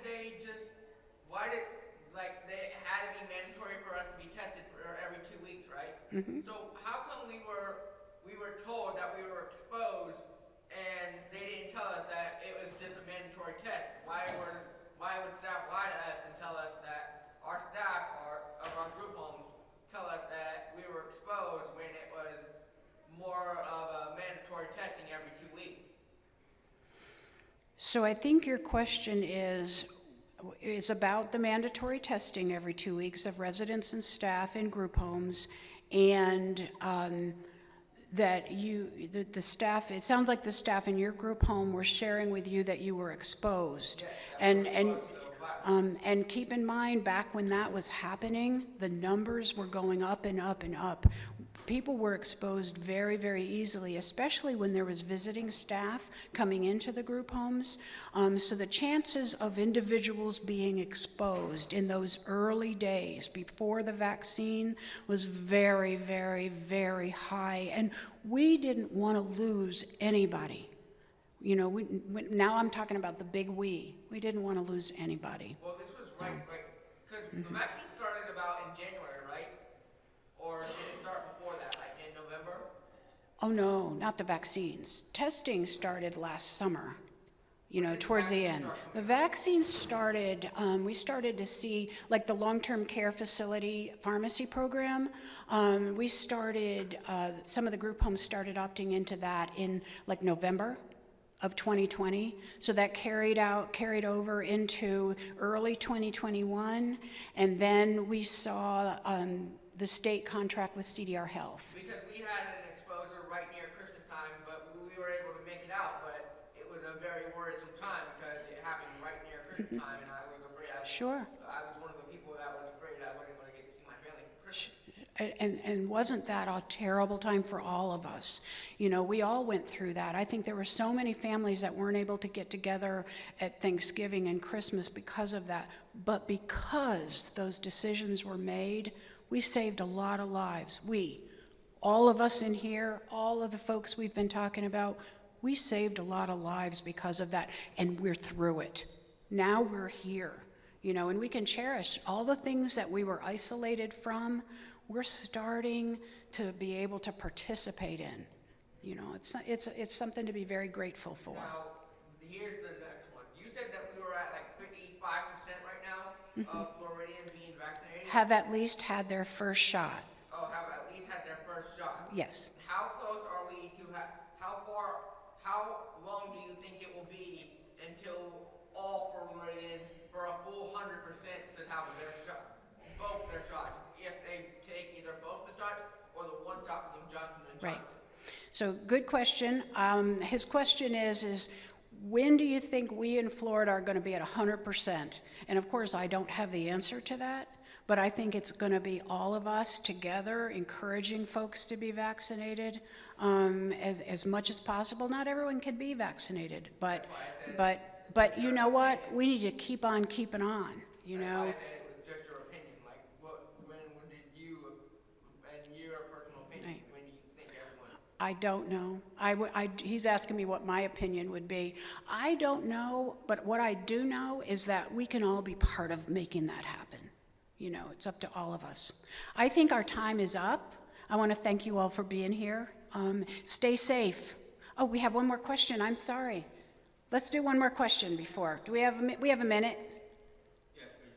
they had to be mandatory for us to be tested for every 2 weeks, right? Mm-hmm. So how come we were told that we were exposed and they didn't tell us that it was just a mandatory test? Why would staff lie to us and tell us that our staff of our group homes tell us that we were exposed when it was more of a mandatory testing every 2 weeks? So I think your question is about the mandatory testing every 2 weeks of residents and staff in group homes, and that the staff, it sounds like the staff in your group home were sharing with you that you were exposed. And keep in mind, back when that was happening, the numbers were going up and up and up. People were exposed very, very easily, especially when there was visiting staff coming into the group homes. So the chances of individuals being exposed in those early days before the vaccine was very, very, very high. And we didn't want to lose anybody. You know, now I'm talking about the big we. We didn't want to lose anybody. Well, this was right, because the vaccine started about in January, right? Or did it start before that, like in November? Oh no, not the vaccines. Testing started last summer, you know, towards the end. The vaccines started, we started to see, like the long-term care facility pharmacy program, we started, some of the group homes started opting into that in like November of 2020. So that carried over into early 2021. And then we saw the state contract with CDR Health. Because we had an exposure right near Christmas time, but we were able to make it out. But it was a very worrisome time because it happened right near Christmas time, and I was afraid. Sure. I was one of the people that was afraid I wasn't going to get to see my family for Christmas. And wasn't that a terrible time for all of us? You know, we all went through that. I think there were so many families that weren't able to get together at Thanksgiving and Christmas because of that. But because those decisions were made, we saved a lot of lives. All of us in here, all of the folks we've been talking about, we saved a lot of lives because of that, and we're through it. Now we're here, you know, and we can cherish all the things that we were isolated from. We're starting to be able to participate in. You know, it's something to be very grateful for. Now, here's the next one. You said that we were at like 55% right now of Floridians being vaccinated. Have at least had their first shot. Oh, have at least had their first shot. Yes. How close are we to how long do you think it will be until all Floridians, for a full 100%, should have their shot, both their shots, if they take either both the shots or the one shot from Johnson & Johnson? Right. So good question. His question is when do you think we in Florida are going to be at 100%? And of course, I don't have the answer to that, but I think it's going to be all of us together encouraging folks to be vaccinated as much as possible. Not everyone can be vaccinated, but you know what? We need to keep on keeping on, you know. I said it was just your opinion. Like, when did you, and your personal opinion, Right. when do you think everyone? I don't know. He's asking me what my opinion would be. I don't know, but what I do know is that we can all be part of making that happen. You know, it's up to all of us. I think our time is up. I want to thank you all for being here. Stay safe. Oh, we have one more question. I'm sorry. Let's do one more question before. Do we have a minute? Yes, please.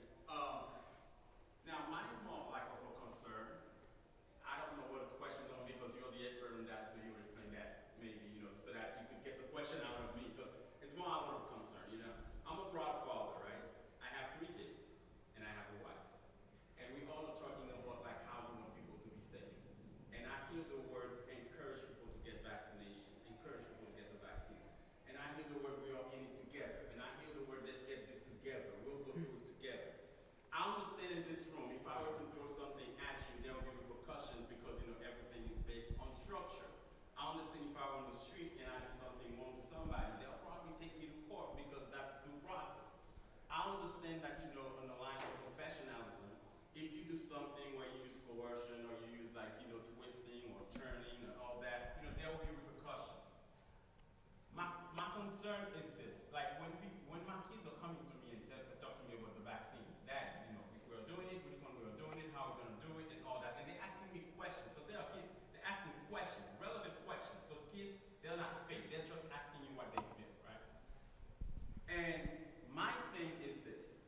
Now, mine is more like of a concern. I don't know what the question is on because you're the expert on that, so you will explain that maybe, you know, so that you could get the question out of me because it's more out of concern, you know. I'm a proud father, right? I have 3 kids and I have a wife. And we all are talking about like how we want people to be safe. And I hear the word encourage people to get vaccination, encourage people to get the vaccine. And I hear the word we are in it together. And I hear the word let's get this together. We'll go through it together. I understand in this room, if I were to throw something at you, there will be repercussions because you know everything is based on structure. I understand if I were on the street and I do something wrong to somebody, they'll probably take me to court because that's due process. I understand that, you know, on the line of professionalism, if you do something where you use coercion or you use like, you know, twisting or turning and all that, you know, there will be repercussions. My concern is this, like when my kids are coming to me and talk to me about the vaccines, Dad, you know, if we're doing it, which one we're doing it, how we're gonna do it, and all that, and they're asking me questions, because they are kids, they're asking questions, relevant questions, because kids, they're not fake, they're just asking you what they feel, right? And my thing is this,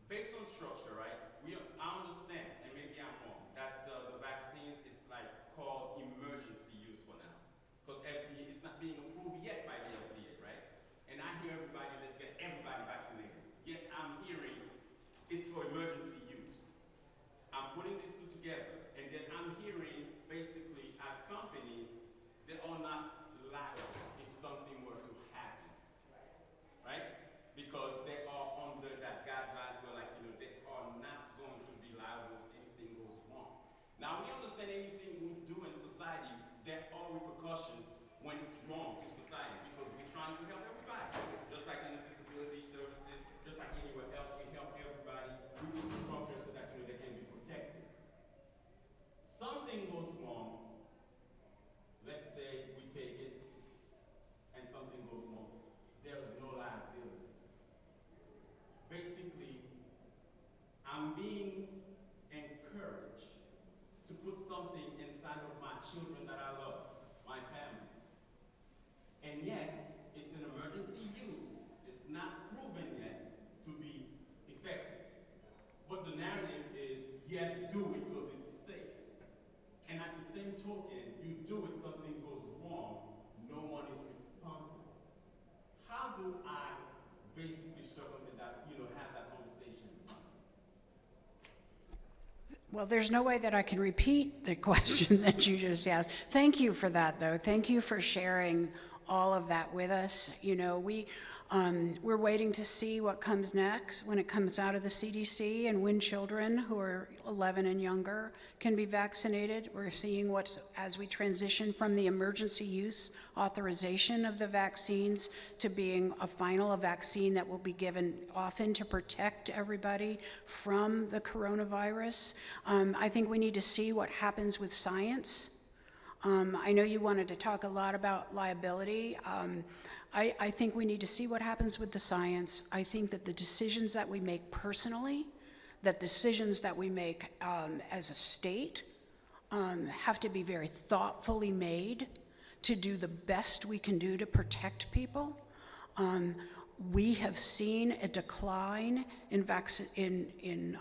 based on structure, right, I understand, and maybe I'm wrong, that the vaccines is like called emergency use for now, because FDA is not being approved yet by the FDA, right? And I hear everybody, let's get everybody vaccinated. Yet I'm hearing it's for emergency use. I'm putting these two together, and then I'm hearing basically as companies, they are not liable if something were to happen, right? Because they are under that guidelines where like, you know, they are not going to be liable if anything goes wrong. Now we understand anything we do in society, there are repercussions when it's wrong to society because we're trying to help everybody. Just like in the disability services, just like anywhere else, we help everybody. We put structure so that, you know, they can be protected. Something goes wrong, let's say we take it and something goes wrong. There is no liability. Basically, I'm being encouraged to put something inside of my children that I love, my family. And yet, it's an emergency use. It's not proven yet to be effective. But the narrative is, yes, do it because it's safe. And at the same token, you do it, something goes wrong, no one is responsible. Well, there's no way that I can repeat the question that you just asked. Thank you for that, though. Thank you for sharing all of that with us. You know, we're waiting to see what comes next when it comes out of the CDC and when children who are 11 and younger can be vaccinated. We're seeing as we transition from the emergency use authorization of the vaccines to being a vaccine that will be given often to protect everybody from the coronavirus. I think we need to see what happens with science. I know you wanted to talk a lot about liability. I think we need to see what happens with the science. I think that the decisions that we make personally, that decisions that we make as a state have to be very thoughtfully made to do the best we can do to protect people. We have seen a decline in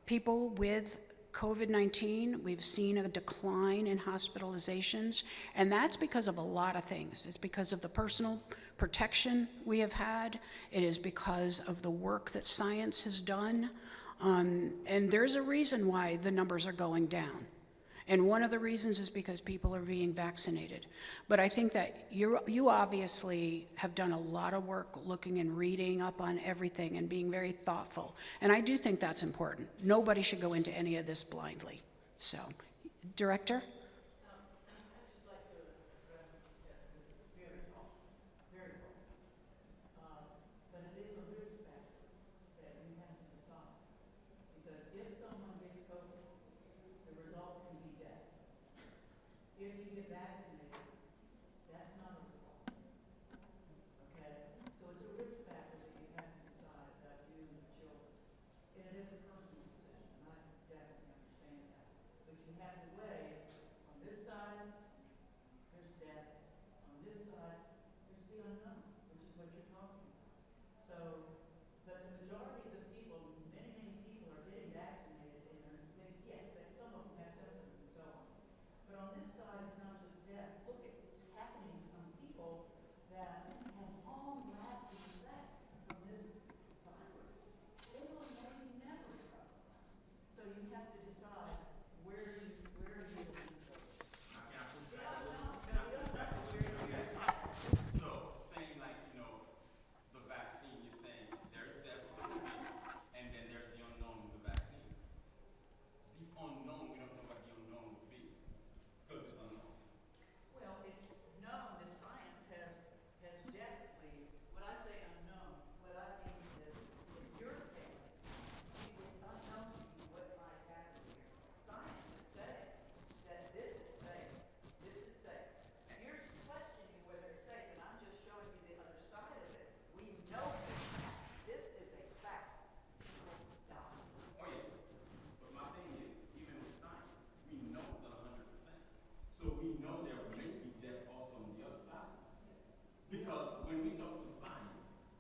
people with COVID-19. We've seen a decline in hospitalizations, and that's because of a lot of things. It's because of the personal protection we have had. It is because of the work that science has done, and there's a reason why the numbers are going down. And one of the reasons is because people are being vaccinated. But I think that you obviously have done a lot of work looking and reading up on everything and being very thoughtful. And I do think that's important. Nobody should go into any of this blindly. So, Director? If you get vaccinated, that's not a result. Okay? So it's a risk factor that you have to decide about you and your children. And it is a personal decision, and I definitely understand that. But you have to weigh, on this side, there's death. On this side, there's the unknown, which is what you're talking about. So, but the majority of the people, many people are getting vaccinated, and yes, some of them have symptoms and so on. But on this side, it's not just death. Look at what's happening to some people that have long-lasting effects from this virus. They may never recover. So you have to decide where are you going to go. So saying like, the vaccine, you're saying there's definitely and then there's the unknown with the vaccine. The unknown, we don't know what the unknown would be because it's unknown. Well, it's known, the science has definitely, when I say unknown, what I mean is, in your case, it's unknown to you what might happen here. Science is saying that this is safe, this is safe. And here's questioning whether it's safe, and I'm just showing you the other side of it. We know this is a fact. People die. Oh yeah, but my thing is, even with science, we know it's not 100%. So we know there may be death also on the other side. Because when we talk to science,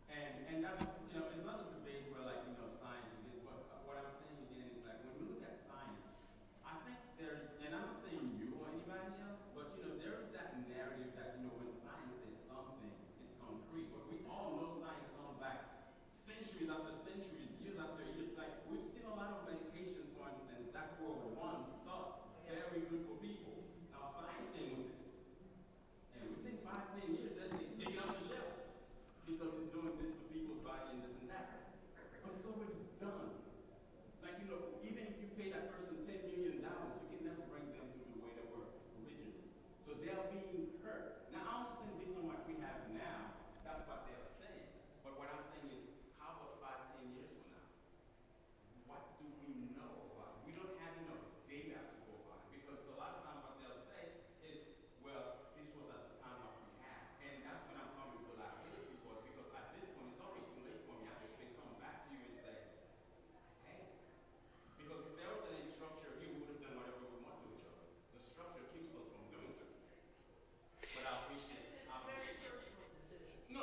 and that's, it's not a debate where like, science it is, but what I'm saying again is like, when we look at science, I think there's, and I'm not saying you or anybody else, but there is that narrative that, when science says something, it's concrete. But we all know science comes back centuries after centuries, years after years. Like, we've seen a lot of medications, for instance, that were once thought very good for people. Now science came with it. And within 5, 10 years, they say, take it off the shelf. Because it's doing this to people's body and this and that. But so we're done. Like, even if you pay that person $10 million, you can never bring them to the way they were originally. So they're being hurt. Now, I understand based on what we have now, that's what they're saying. But what I'm saying is, how about 5, 10 years from now? What do we know about it? We don't have enough data to go by. Because a lot of times what they'll say is, well, this was at the time what we had. And that's when I'm coming to the liability part, because at this point, it's already too late for me. I can come back to you and say, hey, because if there was any structure here, we would have done whatever we want to each other. The structure keeps us from doing certain things. But I appreciate it. No,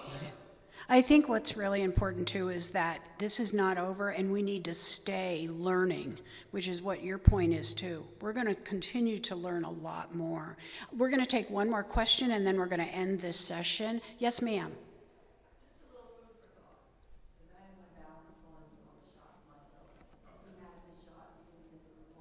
I think what's really important too is that this is not over and we need to stay learning, which is what your point is too. We're going to continue to learn a lot more. We're going to take one more question and then we're going to end this session. Yes, ma'am. Just a little food for thought, because I have my balance on the shots myself. He has his shot because he's at the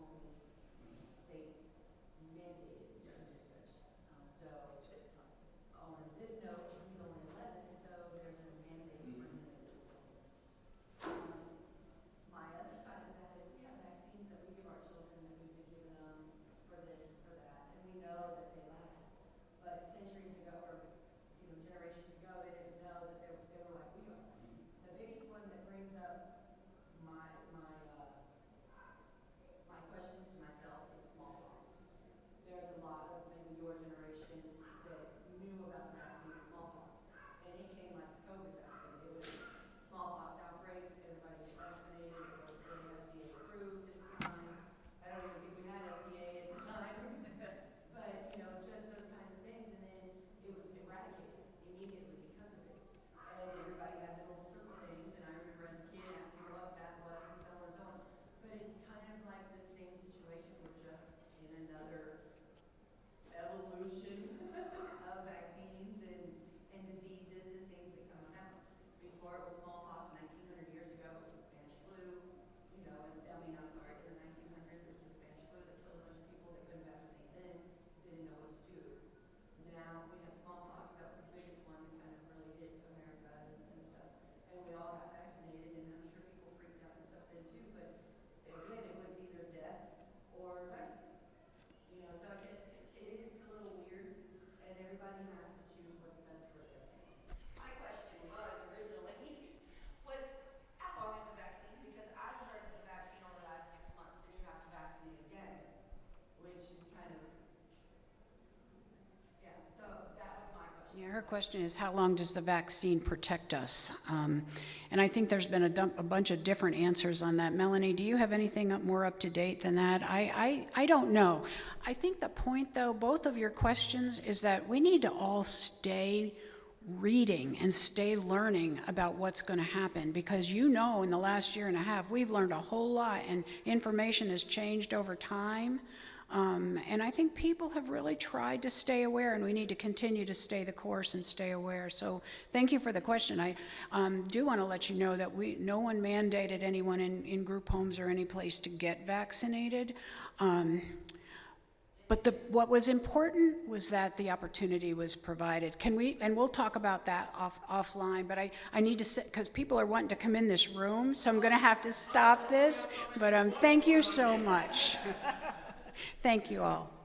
another evolution of vaccines and diseases and things that come out. Before it was smallpox 1900 years ago, it was the Spanish flu, you know, and I mean, I'm sorry, in the 1900s it was the Spanish flu that killed a bunch of people that couldn't vaccinate then because they didn't know what to do. Now we have smallpox, that was the biggest one that kind of really hit America and stuff. And we all got vaccinated, and I'm sure people freaked out and stuff then too, but again, it was either death or vaccine. You know, so it is a little weird, and everybody has to choose what's best for their family. My question was originally, was how long is the vaccine? Because I've heard that the vaccine only lasts 6 months and you have to vaccinate again, which is kind of, yeah, so that was my question. Yeah, her question is, how long does the vaccine protect us? And I think there's been a bunch of different answers on that. Melanie, do you have anything more up to date than that? I don't know. I think the point, though, both of your questions is that we need to all stay reading and stay learning about what's going to happen, because you know in the last year and a half we've learned a whole lot and information has changed over time. And I think people have really tried to stay aware, and we need to continue to stay the course and stay aware. So thank you for the question. I do want to let you know that no one mandated anyone in group homes or any place to get vaccinated. But what was important was that the opportunity was provided. And we'll talk about that offline, but I need to say, because people are wanting to come in this room, so I'm going to have to stop this. But thank you so much. Thank you all.